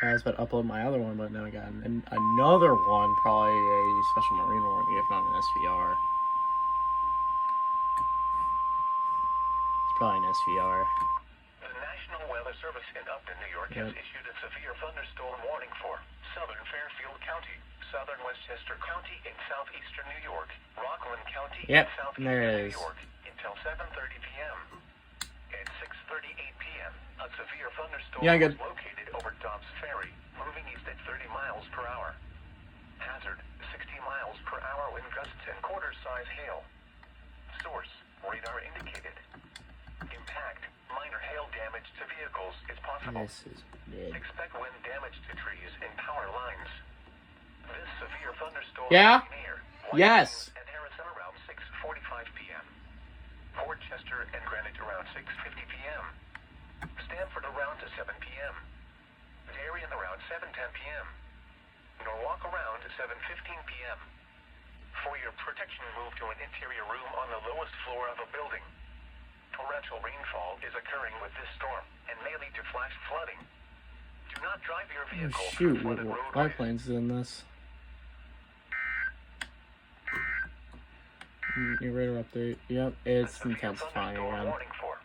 I was about to upload my other one, but now I got another one, probably a special marine warning, if not an SVR. It's probably an SVR. The National Weather Service in Upton, New York, has issued a severe thunderstorm warning for southern Fairfield County, southern Westchester County in southeastern New York, Rockland County in southeastern New York, until 7:30 p.m. At 6:38 p.m., a severe thunderstorm was located over Dobbs Ferry, moving east at 30 miles per hour. Hazard, 60 miles per hour wind gusts and quarter-size hail. Source, radar indicated. Impact, minor hail damage to vehicles is possible. Expect wind damage to trees and power lines. This severe thunderstorm is near and Harrison around 6:45 p.m. Fort Chester and Greenwich around 6:50 p.m. Stanford around to 7 p.m. Darien around 7:10 p.m. Norwalk around 7:15 p.m. For your protection, move to an interior room on the lowest floor of a building. Torrential rainfall is occurring with this storm and may lead to flash flooding. Do not drive your vehicle through flooded roadways. Biplanes in this. Your radar update. Yep, it's intensifying again. Warning for